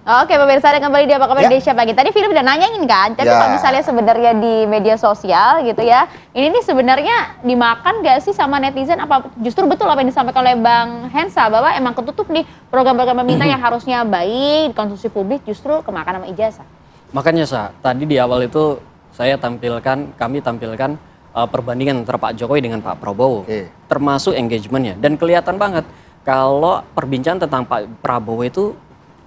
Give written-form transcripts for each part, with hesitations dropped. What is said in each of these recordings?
Oke, pemirsa, ada kembali di Apa Kabar Ya. Indonesia Pagi. Tadi Philip udah nanyain kan, tapi Ya. kalau misalnya sebenarnya di media sosial gitu ya, ini nih sebenarnya dimakan gak sih sama netizen? Apa justru betul apa yang disampaikan oleh Bang Hensa bahwa emang ketutup nih program-program pemerintah yang harusnya baik, konsumsi publik justru kemakan sama ijazah? Makanya tadi di awal itu kami tampilkan perbandingan antara Pak Jokowi dengan Pak Prabowo, termasuk engagementnya, dan kelihatan banget kalau perbincangan tentang Pak Prabowo itu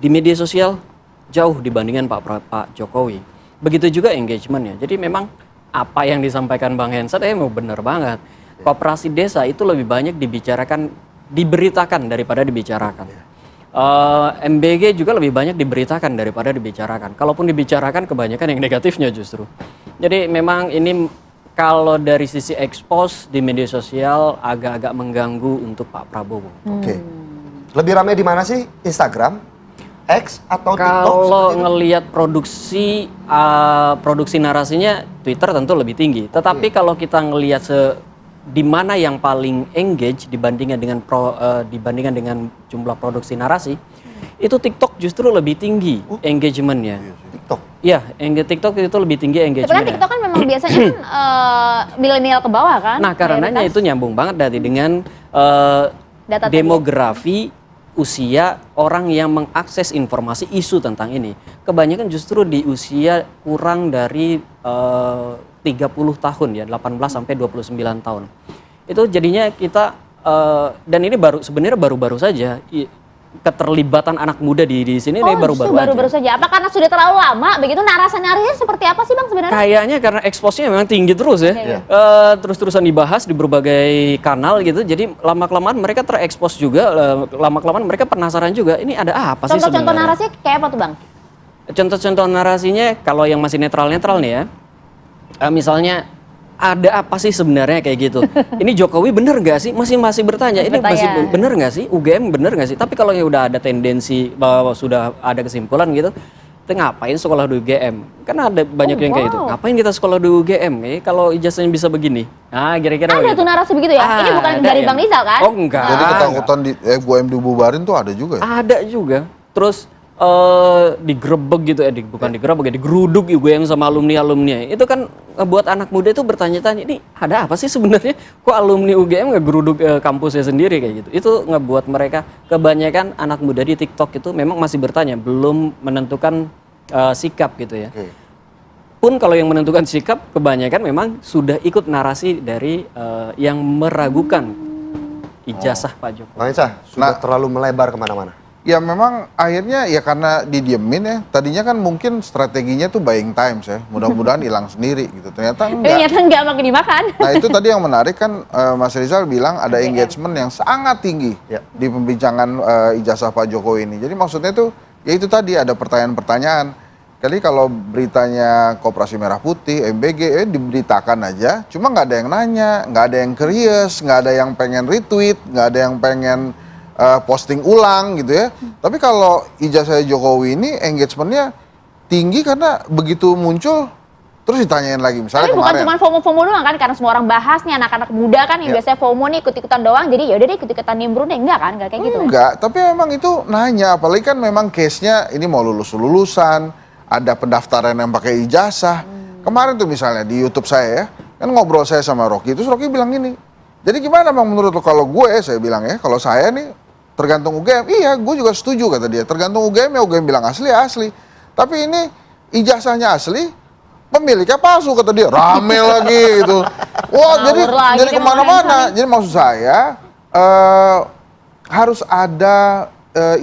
di media sosial jauh dibandingkan Pak Jokowi. Begitu juga engagementnya. Jadi memang apa yang disampaikan Bang Hensa mau benar banget. Koperasi desa itu lebih banyak diberitakan daripada dibicarakan. MBG juga lebih banyak diberitakan daripada dibicarakan. Kalaupun dibicarakan kebanyakan yang negatifnya justru. Jadi memang ini kalau dari sisi expose di media sosial agak-agak mengganggu untuk Pak Prabowo. Oke. Lebih ramai di mana sih? Instagram, X atau TikTok? Kalau ngelihat produksi narasinya Twitter tentu lebih tinggi. Tetapi kalau kita ngelihat di mana yang paling engage dibandingkan dengan jumlah produksi narasi, itu TikTok justru lebih tinggi engagementnya. TikTok. Iya, TikTok itu lebih tinggi Sebenarnya engagementnya. TikTok kan memang biasanya kan milenial ke bawah kan? Nah, karenanya itu nyambung banget dari dengan Data demografi usia orang yang mengakses informasi isu tentang ini. Kebanyakan justru di usia kurang dari 30 tahun ya, 18 sampai 29 tahun. Itu jadinya kita dan ini sebenarnya baru-baru saja keterlibatan anak muda di sini nih baru-baru saja. Apa karena sudah terlalu lama begitu narasi-narasinya seperti apa sih Bang sebenarnya? Kayaknya karena eksposnya memang tinggi terus ya. Terus-terusan dibahas di berbagai kanal gitu. Jadi lama-kelamaan mereka terekspos juga, lama-kelamaan mereka penasaran juga ini ada apa sih sebenarnya. Contoh-contoh narasinya kayak apa tuh Bang? Contoh-contoh narasinya kalau yang masih netral-netral nih ya. Misalnya ada apa sih sebenarnya kayak gitu. Ini Jokowi bener nggak sih? Masih bertanya. Ini masih bener nggak sih? UGM bener nggak sih? Tapi kalau yang udah ada tendensi bahwa sudah ada kesimpulan gitu, kita ngapain sekolah di UGM? Kan ada banyak yang kayak gitu. Ngapain kita sekolah di UGM? Kalau ijazahnya bisa begini. Nah, kira-kira ada tuh narasi begitu ya? Ini bukan dari Bang Rizal kan? Oh enggak. Jadi ketakutan di UGM dibubarin tuh ada juga ya? Ada juga. Terus digerebek gitu bukan digerebek ya, digeruduk UGM sama alumni-alumni. Itu kan buat anak muda itu bertanya-tanya, ini ada apa sih sebenarnya? Kok alumni UGM ngegeruduk kampusnya sendiri kayak gitu? Itu ngebuat mereka, kebanyakan anak muda di TikTok itu memang masih bertanya, belum menentukan sikap gitu ya. Pun kalau yang menentukan sikap, kebanyakan memang sudah ikut narasi dari yang meragukan ijazah Pak Jokowi. Bang Hensa, sudah terlalu melebar kemana-mana. Ya memang akhirnya ya karena didiemin ya. Tadinya kan mungkin strateginya tuh buying times ya. Mudah-mudahan hilang sendiri gitu. Ternyata enggak. Ternyata enggak, makin dimakan. Nah itu tadi yang menarik kan Mas Rizal bilang ada engagement yang sangat tinggi di pembincangan ijazah Pak Jokowi ini. Jadi maksudnya tuh ya itu tadi ada pertanyaan-pertanyaan. Kali kalau beritanya Koperasi Merah Putih, MBG diberitakan aja. Cuma nggak ada yang nanya, nggak ada yang curious, nggak ada yang pengen retweet, nggak ada yang pengen posting ulang gitu ya. Tapi kalau ijazah Jokowi ini engagementnya tinggi karena begitu muncul terus ditanyain lagi. Misalnya tapi bukan cuma FOMO doang kan, karena semua orang bahas nih, anak-anak muda kan yang biasanya FOMO nih ikut-ikutan doang, jadi yaudah deh ikut-ikutan nimbrung deh, enggak kan, enggak kayak gitu. Enggak, tapi memang itu nanya, apalagi kan memang case-nya ini mau lulusan, ada pendaftaran yang pakai ijazah. Kemarin tuh misalnya di YouTube saya ya, kan ngobrol saya sama Rocky, terus Rocky bilang gini, jadi gimana Bang menurut lo kalau gue, saya bilang ya, kalau saya nih tergantung UGM, iya gue juga setuju kata dia, tergantung UGM ya UGM bilang asli ya asli, tapi ini ijazahnya asli, pemiliknya palsu kata dia, rame lagi gitu. Wah jadi kemana-mana, jadi maksud saya harus ada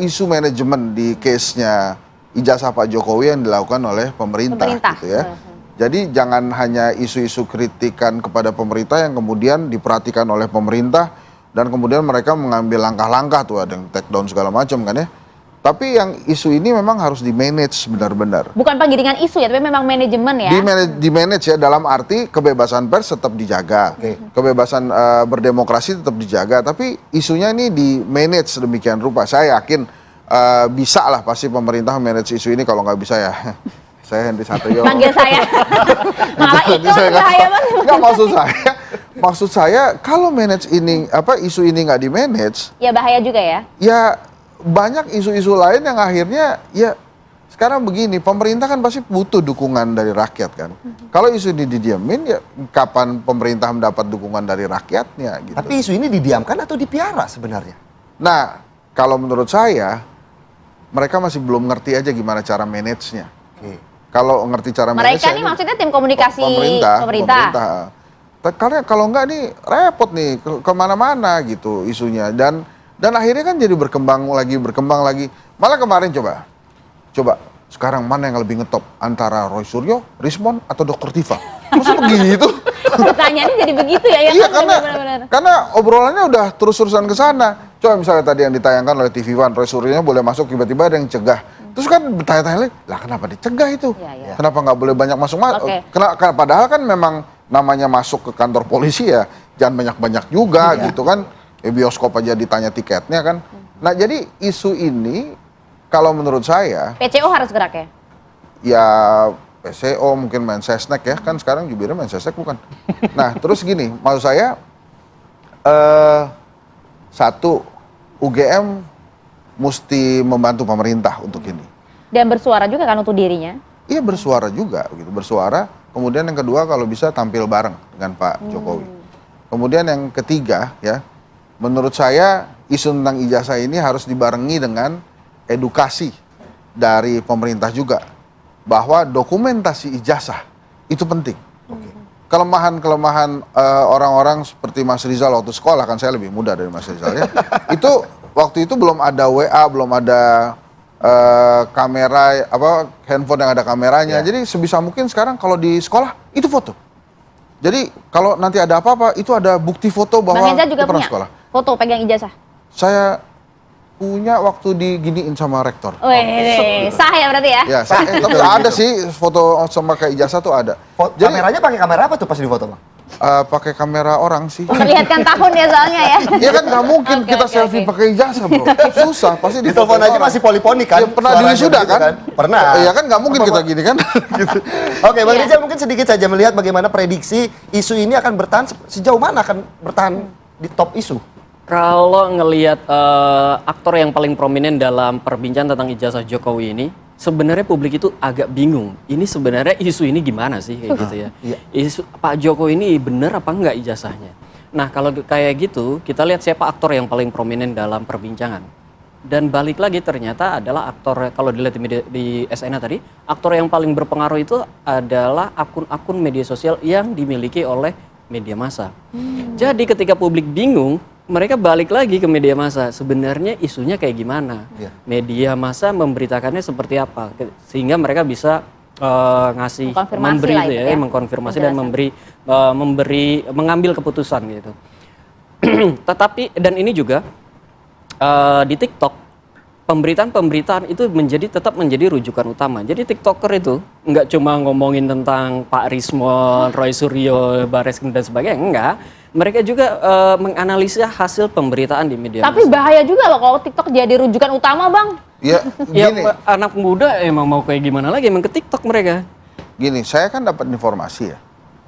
isu manajemen di case-nya ijazah Pak Jokowi yang dilakukan oleh pemerintah. Gitu ya. Jadi jangan hanya isu-isu kritikan kepada pemerintah yang kemudian diperhatikan oleh pemerintah dan kemudian mereka mengambil langkah-langkah tuh ada yang take down segala macam kan ya. Tapi yang isu ini memang harus di-manage benar-benar. Bukan penggiringan isu ya, tapi memang manajemen ya. Di-manage ya, dalam arti kebebasan pers tetap dijaga. Kebebasan berdemokrasi tetap dijaga, tapi isunya ini di-manage sedemikian rupa. Saya yakin bisa lah pasti pemerintah manage isu ini, kalau nggak bisa ya. Saya Henry Satrio. Manggil saya. Malah itu bahaya banget. Nggak, maksud saya kalau manage ini, isu ini nggak di-manage. Ya bahaya juga ya. Ya banyak isu-isu lain yang akhirnya ya sekarang begini, pemerintah kan pasti butuh dukungan dari rakyat kan. Kalau isu ini didiamin, ya kapan pemerintah mendapat dukungan dari rakyatnya gitu. Tapi isu ini didiamkan atau dipiara sebenarnya? Nah, kalau menurut saya, mereka masih belum ngerti aja gimana cara manage-nya. Oke. Kalau ngerti cara manage, Mereka ini maksudnya tim komunikasi pemerintah. Karena kalau enggak nih repot nih kemana-mana gitu isunya, dan akhirnya kan jadi berkembang lagi. Malah kemarin coba sekarang mana yang lebih ngetop antara Roy Suryo, Rismon atau Dr. Tifa? Masa begitu? Pertanyaannya jadi begitu ya? Iya, kan? karena karena obrolannya udah terus-terusan ke sana. Coba misalnya tadi yang ditayangkan oleh TV One, Roy Suryo boleh masuk, tiba-tiba ada yang cegah. Terus kan bertanya-tanya lagi, lah kenapa dicegah itu? Ya. Kenapa nggak boleh banyak masuk? Oke. Padahal kan memang namanya masuk ke kantor polisi ya, jangan banyak-banyak juga gitu kan. Bioskop aja ditanya tiketnya kan. Nah jadi isu ini kalau menurut saya, PCO harus gerak ya? ya PCO mungkin Mensesnek ya, kan sekarang jubirnya Mensesnek bukan. Nah terus gini, maksud saya, satu, UGM mesti membantu pemerintah untuk ini. Dan bersuara juga kan untuk dirinya? Iya bersuara juga, gitu, bersuara. Kemudian yang kedua kalau bisa tampil bareng dengan Pak Jokowi. Kemudian yang ketiga ya, menurut saya isu tentang ijazah ini harus dibarengi dengan edukasi dari pemerintah juga, bahwa dokumentasi ijazah itu penting. Kelemahan orang-orang seperti Mas Rizal waktu sekolah, kan saya lebih muda dari Mas Rizal ya, itu waktu itu belum ada WA, belum ada kamera, handphone yang ada kameranya. Jadi sebisa mungkin sekarang kalau di sekolah itu foto. Jadi kalau nanti ada apa-apa itu ada bukti foto bahwa Bang Hensa juga itu pernah punya sekolah. foto pegang ijazah? Saya punya waktu diginiin sama rektor. Wih, sah ya berarti ya? Ya, tapi ada sih foto sama kayak ijazah tuh ada. Jadi Kameranya pakai kamera apa tuh pas di foto, Bang? pakai kamera orang sih. Memperlihatkan tahun ya soalnya ya. Ya kan nggak mungkin Oke, kita oke, selfie oke. pakai ijazah bro. Susah, pasti Di telepon aja orang. masih poliponik kan? Ya, pernah Suaranya diwisuda begitu kan? Pernah. Iya kan nggak mungkin kita gini kan? Gitu. Oke, Bang Iya. Rizal mungkin sedikit saja melihat bagaimana prediksi isu ini akan bertahan, sejauh mana akan bertahan di top isu? Kalau ngelihat aktor yang paling prominent dalam perbincangan tentang ijazah Jokowi ini, sebenarnya publik itu agak bingung. Ini sebenarnya isu ini gimana sih kayak gitu ya? Iya. Isu Pak Jokowi ini bener apa enggak ijazahnya? Nah kalau kayak gitu, kita lihat siapa aktor yang paling prominent dalam perbincangan. Dan balik lagi ternyata adalah aktor, kalau dilihat di SNA tadi, aktor yang paling berpengaruh itu adalah akun-akun media sosial yang dimiliki oleh media massa. Jadi ketika publik bingung, mereka balik lagi ke media massa. Sebenarnya isunya kayak gimana? Iya. Media massa memberitakannya seperti apa? Sehingga mereka bisa ngasih, Mengkonfirmasi memberi lah itu itu ya, ya, mengkonfirmasi dan penjelasan. mengambil keputusan gitu. Tetapi dan ini juga di TikTok pemberitaan itu tetap menjadi rujukan utama. Jadi TikToker itu nggak cuma ngomongin tentang Pak Rismon, Roy Suryo, Bareskrim dan sebagainya, enggak. Mereka juga menganalisa hasil pemberitaan di media Tapi massa. bahaya juga loh kalau TikTok jadi rujukan utama, Bang. Ya Ya gini, anak muda emang mau kayak gimana lagi, emang ke TikTok mereka. gini, saya kan dapat informasi ya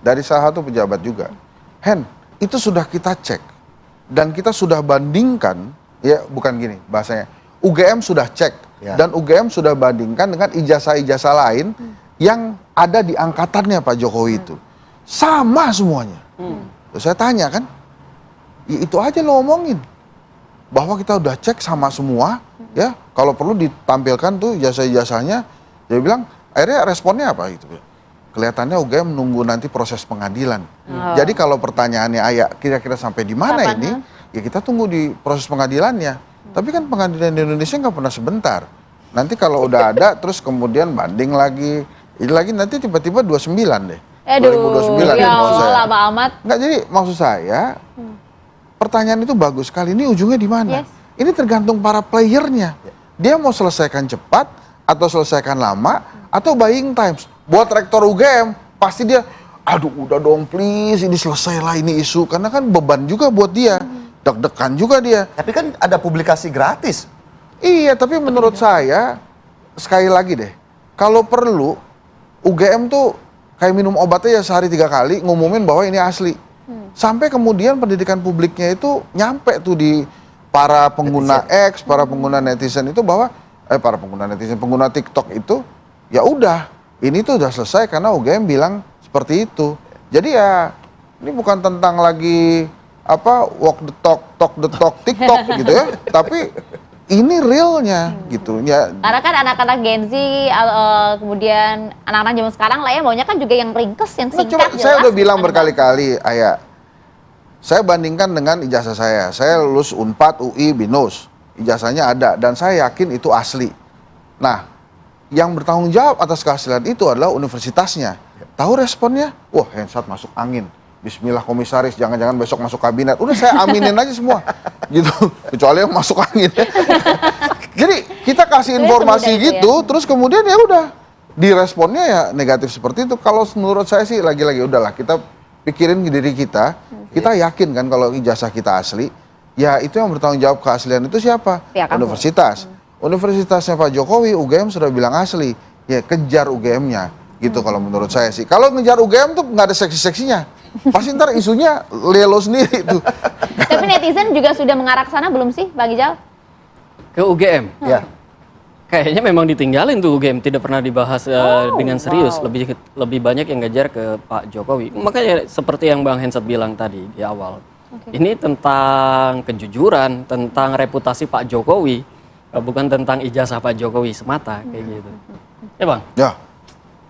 dari salah satu pejabat juga. Hen, itu sudah kita cek dan kita sudah bandingkan, ya bukan gini bahasanya. UGM sudah cek Ya. dan UGM sudah bandingkan dengan ijazah-ijazah lain yang ada di angkatannya Pak Jokowi itu. Sama semuanya. Terus saya tanya kan, ya itu aja lo omongin. Bahwa kita udah cek sama semua, ya kalau perlu ditampilkan tuh ijazah-ijazahnya. Dia bilang, akhirnya responnya apa gitu. Kelihatannya UGM menunggu nanti proses pengadilan. Jadi kalau pertanyaannya Ayah kira-kira sampai di mana Kapan, ini, ya kita tunggu di proses pengadilannya. Tapi kan pengadilan di Indonesia nggak pernah sebentar. Nanti kalau udah ada, terus kemudian banding lagi, ini lagi nanti tiba-tiba 29 deh. Aduh, 2029 ya maksud saya. Allah, lama amat. Nggak, jadi maksud saya, pertanyaan itu bagus sekali. Ini ujungnya di mana? Yes. Ini tergantung para playernya. Dia mau selesaikan cepat, atau selesaikan lama, atau buying times. Buat rektor UGM, pasti dia, aduh udah dong please, ini selesailah ini isu. Karena kan beban juga buat dia. Deg-degan juga dia. Tapi kan ada publikasi gratis. Iya, tapi menurut saya, sekali lagi deh, kalau perlu, UGM tuh kayak minum obatnya ya sehari 3 kali, ngumumin bahwa ini asli. Sampai kemudian pendidikan publiknya itu nyampe tuh di para pengguna X, para pengguna netizen itu bahwa para pengguna netizen, pengguna TikTok itu, ya udah, ini tuh udah selesai karena UGM bilang seperti itu. Jadi ya, ini bukan tentang lagi walk the talk the talk TikTok gitu ya, tapi ini realnya gitu ya. Karena kan anak-anak Gen Z, kemudian anak-anak zaman sekarang lah ya, maunya kan juga yang ringkes, yang Nah, singkat, saya jelas, udah bilang bukan berkali-kali, Ayah, saya bandingkan dengan ijazah saya lulus Unpad, UI, BINUS, ijazahnya ada, dan saya yakin itu asli. Nah, yang bertanggung jawab atas keaslian itu adalah universitasnya. Tahu responnya? Wah, Hensat masuk angin. Bismillah komisaris, jangan-jangan besok masuk kabinet. Udah saya aminin aja semua. Gitu. Kecuali yang masuk angin. Jadi kita kasih informasi gitu, terus kemudian ya udah. Diresponnya ya negatif seperti itu. Kalau menurut saya sih lagi-lagi udahlah, kita pikirin diri kita. Kita yakin kan kalau ijazah kita asli, ya itu yang bertanggung jawab keaslian itu siapa? Ya, Universitas. Universitasnya Pak Jokowi, UGM sudah bilang asli. Ya kejar UGM-nya. Gitu kalau menurut saya sih. Kalau ngejar UGM tuh nggak ada seksi-seksinya. Pasti ntar isunya lelo sendiri tuh. Tapi netizen juga sudah mengarah ke sana belum sih, Bang Ijal? Ke UGM. Ya. Kayaknya memang ditinggalin tuh UGM, tidak pernah dibahas dengan serius. Lebih banyak yang ngejar ke Pak Jokowi. Makanya seperti yang Bang Hensat bilang tadi di awal. Ini tentang kejujuran, tentang reputasi Pak Jokowi, bukan tentang ijazah Pak Jokowi semata kayak gitu. Ya Bang? Ya.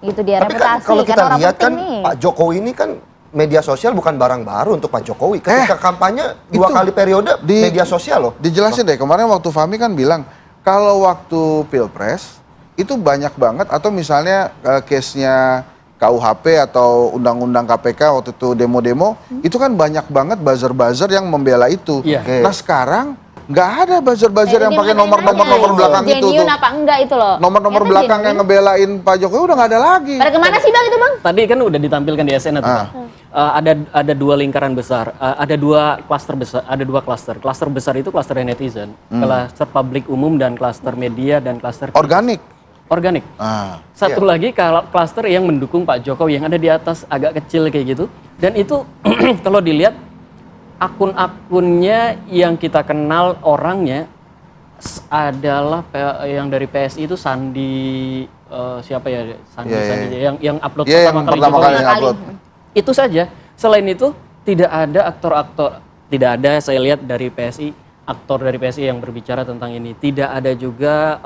Itu dia Tapi kan reputasi. kalau kita orang lihat kan penting nih. Pak Jokowi ini kan media sosial bukan barang baru untuk Pak Jokowi. Ketika kampanye 2 itu kali periode media sosial loh. Dijelasin deh, kemarin waktu Fahmi kan bilang, kalau waktu Pilpres, itu banyak banget, atau misalnya case-nya KUHP atau Undang-Undang KPK waktu itu demo-demo, itu kan banyak banget buzzer-buzzer yang membela itu. Iya. Oke. Nah sekarang, nggak ada buzzer-buzzer yang Jadi pakai makanya nomor belakang itu genuine tuh. apa enggak itu loh. Nomor-nomor Ternyata belakang yang genuine. ngebelain Pak Jokowi udah nggak ada lagi. Pada kemana sih Bang itu Bang? Tadi kan udah ditampilkan di SN tuh, Bang. Ada 2 lingkaran besar, ada 2 klaster besar, ada 2 klaster. Klaster besar itu klaster netizen, klaster publik umum dan klaster media dan klaster Organik. organik. Satu lagi kalau klaster yang mendukung Pak Jokowi yang ada di atas agak kecil kayak gitu. Dan itu kalau dilihat akun-akunnya yang kita kenal orangnya adalah yang dari PSI itu Sandi siapa ya Sandi Iya, iya. Sandi yang upload Iya, yang pertama kali pertama Jokowi. kali yang upload. Itu saja. Selain itu tidak ada aktor-aktor, tidak ada saya lihat dari PSI aktor dari PSI yang berbicara tentang ini. Tidak ada juga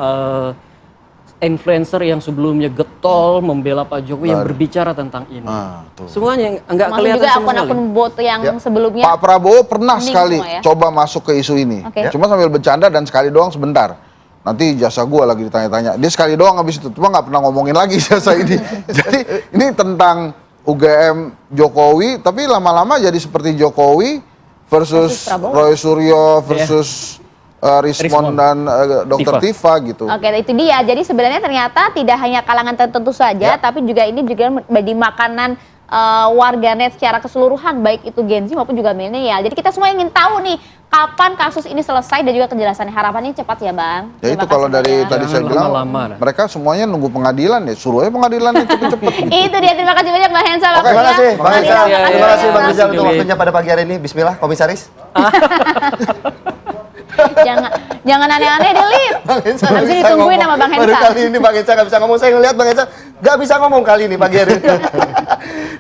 influencer yang sebelumnya getol membela Pak Jokowi yang berbicara tentang ini. Tuh. Semuanya nggak Masuk kelihatan juga sama sekali. akun-akun bot yang sebelumnya. Pak Prabowo pernah Mending sekali semua ya. coba masuk ke isu ini. Oke. Cuma sambil bercanda dan sekali doang sebentar. Nanti jasa gua lagi ditanya-tanya. Dia sekali doang habis itu. Cuma nggak pernah ngomongin lagi jasa ini. Jadi ini tentang UGM Jokowi, tapi lama-lama jadi seperti Jokowi versus Prabowo. Roy Suryo versus Rismon dan Dr. Tifa gitu. Oke, itu dia. Jadi sebenarnya ternyata tidak hanya kalangan tertentu saja, tapi juga ini juga menjadi makanan warganet secara keseluruhan, baik itu Gen Z maupun juga milenial. Jadi kita semua ingin tahu nih, kapan kasus ini selesai dan juga kejelasannya. Harapannya cepat ya Bang. Ya itu Terima kalau kasih dari banyak. tadi saya Jangan bilang, lama-lama. mereka semuanya nunggu pengadilan ya. Suruh aja pengadilannya cepet-cepet gitu. Itu dia, terima kasih banyak Bang Hensa. Oke, terima kasih Bang Bang Rizal. Rizal, Terima kasih Bang Rizal untuk Terima kasih. waktunya pada pagi hari ini. Bismillah, komisaris. Jangan aneh-aneh deh, Lip. Bang Hensa Habis nggak ini bisa ditungguin ngomong. sama Bang Baru Hensa. kali ini Bang Hensa nggak bisa ngomong. Saya ngeliat Bang Hensa nggak bisa ngomong kali ini pagi hari ini.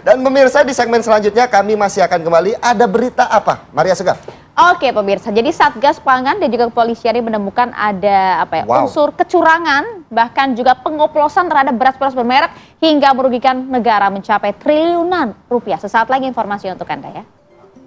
Dan pemirsa, di segmen selanjutnya kami masih akan kembali. Ada berita apa? Maria Segaf. Oke pemirsa, jadi Satgas Pangan dan juga kepolisian ini menemukan ada unsur kecurangan, bahkan juga pengoplosan terhadap beras-beras bermerek hingga merugikan negara mencapai triliunan rupiah. Sesaat lagi informasi untuk Anda ya.